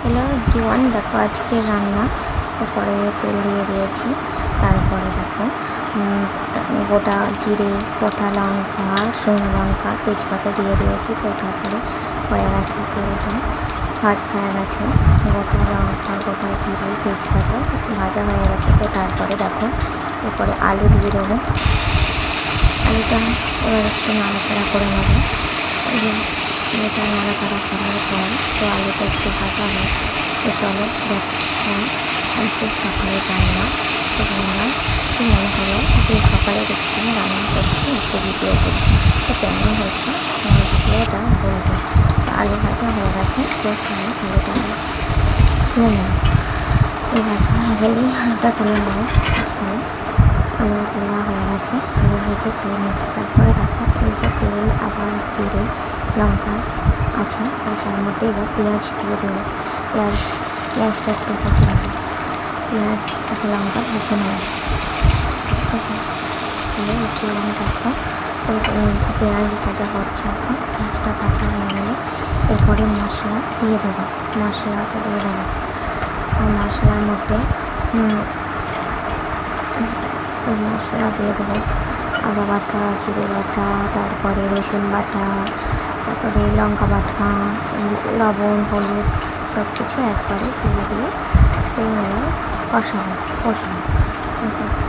Hello everyone, দেখো আজকে রান্না। কড়াইয়ে তেল দিয়ে দিয়েছি, তারপরে দেখো গোটা জিরে, গোটা লঙ্কা, শুকনো লঙ্কা, তেজপাতা দিয়ে দিয়েছি। তো তারপরে হয়ে গেছে, তেলটা ভাজা হয়ে গেছে, গোটা লঙ্কা, গোটা জিরে, তেজপাতা ভাজা হয়ে গেছে। তো তারপরে দেখো এরপরে আলু দিয়ে দেবো। আলুটা এবার একটু নাড়াচাড়া করে নেবো। আলুটা নাড়াচাড়া করার পর তো আলুটা একটু ভাজা হয়। তো চলো দেখো আজকে সকালে রান্না। তো রান্না একটু মনে হলো যে সকালে দেখছি রান্না করছি, একটু ভিডিও করি। তো কেমন হয়েছে আমার ভিডিওটা বলবো। আলু ভাজা হয়ে গেছে, তো চলো আলুটা তুলে নেব। এই ভাজা হয়ে গেলেই আলুটা তুলে নেব। আলু তোলা হয়ে গেছে, আলু ভেজে তুলে নিচ্ছি। তারপরে দেখো এই যে তেল, আবার জিরে, লঙ্কা আছে, তার মধ্যে এবার পেঁয়াজ দিয়ে দেবো। পেঁয়াজটা একটু ভেজে নেবো, পেঁয়াজ কাঁচা লঙ্কা ভেজে নেবো। দিলাম দেখো পেঁয়াজ ভাজা হচ্ছে। এখন পেঁয়াজটা ভাজা হয়ে গেলে এরপরে মশলা দিয়ে দেবো। মশলাটা দিয়ে দেবো, মশলার মধ্যে মশলা দিয়ে দেবো আদা বাটা, জিরে বাটা, তারপরে রসুন বাটা, তারপরে লঙ্কা বাটা, লবণ, হলুদ সব কিছু একবারে দিয়ে কষাবো।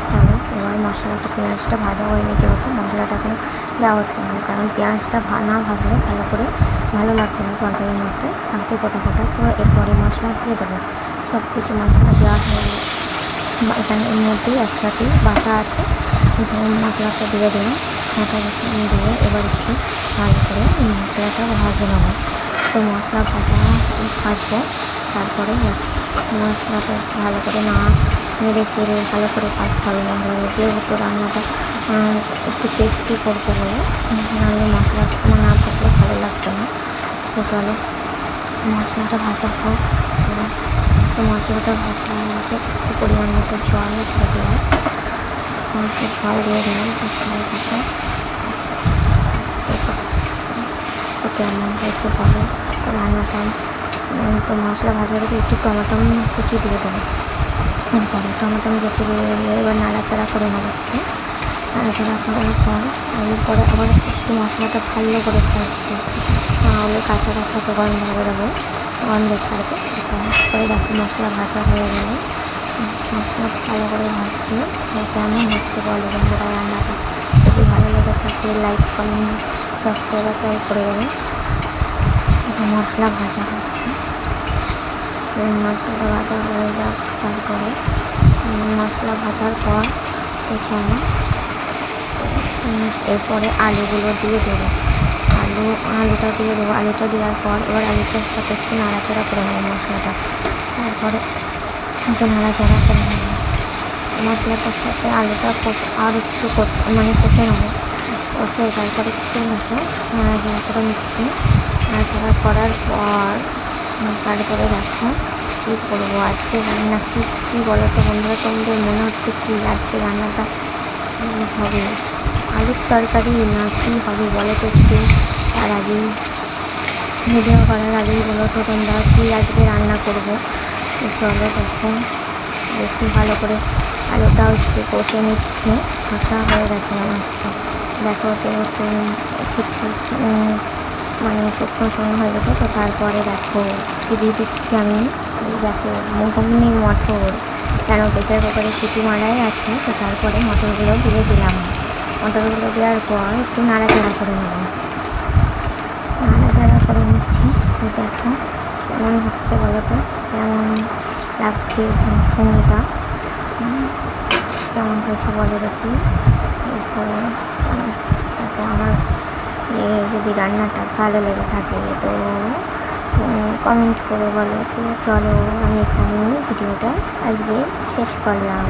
চলো এবার মশলাটা, পেঁয়াজটা ভাজা হয়নি যেহেতু মশলাটা এখন দেওয়া হচ্ছে না, কারণ পেঁয়াজটা না ভাজলে ভালো লাগবে না তরকারির মধ্যে, থাকবে গোটা। তো এরপরে মশলা দিয়ে দেবো। সব কিছু মশলা দেওয়া হয়ে গেলে এখানে এর মধ্যেই একসাথে বাটা আছে, মশলাটা দিয়ে দিলাম। দিয়ে এবার একটু ভালো করে মশলাটা ভাজে নেবো। তো মশলা ভাজবো, তারপরে মশলাটা ভালো করে নেড়ে চেড়ে ভালো করে ভাজতে হবে। মশলা যেহেতু রান্নাটা একটু টেস্টি করতে হবে, নাহলে মশলা না ভাজলে ভালো লাগবে না। তো চলো মশলাটা ভাজা হোক। তো মশলাটা ভাজা হয়ে গেছে, একটু পরিমাণ মতো জল দিয়ে দিলাম। জল দিয়ে দিলাম, তো কেমন হয়েছে বলো রান্নাটা। তো মশলা ভাজা হয়েছে, একটু টমেটো কুচি দিয়ে দেবো। পরে টমেটো কুচি দিয়ে দিলে এবার নাড়াচাড়া করে নেবো। নাড়াচাড়া করার পরে আবার একটু মশলাটা ভালো করে ভাজছি, নাহলে কাঁচা তো গন্ধ বেরোবে, গন্ধ ছাড়বে। তারপরে দেখো মশলা ভাজা হয়ে গেলে মশলা ভালো করে ভাজছি। কেমন হচ্ছে বলো বন্ধুরা রান্নাটা। যদি ভালো লেগে থাকে লাইক, কমেন্ট, সাবস্ক্রাইব করে দেবেন। এটা মশলা ভাজা হচ্ছে, মশলাটা ভাজা হয়ে যাক। তারপরে মশলা ভাজার পর তো চলো এরপরে আলুগুলো দিয়ে দেবো। আলুটা দিয়ে দেবো। আলুটা দেওয়ার পর এবার আলুটার সাথে একটু নাড়াচাড়া করে নেবো মশলাটা। তারপরে একটু নাড়াচাড়া করে নেবো মশলাটার সাথে আলুটা আর একটু কষে নেবো। তারপরে একটু নাড়াচাড়া করে নিচ্ছি। নাড়াচাড়া করার পর তারপরে দেখো কী করবো আজকে রান্না। কী বলো তো বন্ধুরা, তোমাদের মনে হচ্ছে কি আজকে রান্নাটা হবে আলুর তরকারি না কী হবে বলো তো একটু। তার আগেই ভিডিও করার আগেই বলো তো তোমরা কী আজকে রান্না করবো। চলো দেখো বেশি ভালো করে আলুটাও একটু কষে নিচ্ছে, কষা হয়ে গেছে মনে হচ্ছে। দেখো যেহেতু কিছু শুকনো হয়ে গেছে। তো তারপরে দেখো কী দিয়ে দিচ্ছি আমি। দেখো মুগনি মটর, কেন প্রেসার কুকারে সিটি মারাই আছে। তো তারপরে মটরগুলো দিয়ে দিলাম। মটরগুলো দেওয়ার পর একটু নাড়াচাড়া করে নিচ্ছি। তো দেখো কেমন হচ্ছে বলো তো, কেমন লাগছে ভূমিটা, কেমন হয়েছে বলো দেখি। দেখো আমার যদি রান্নাটা ভালো লেগে থাকে তো কমেন্ট করে বলো। তো চলো আমি এখানে ভিডিওটা আজকে শেষ করলাম।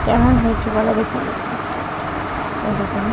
কেমন হয়েছে বলো দেখি। এই দেখুন।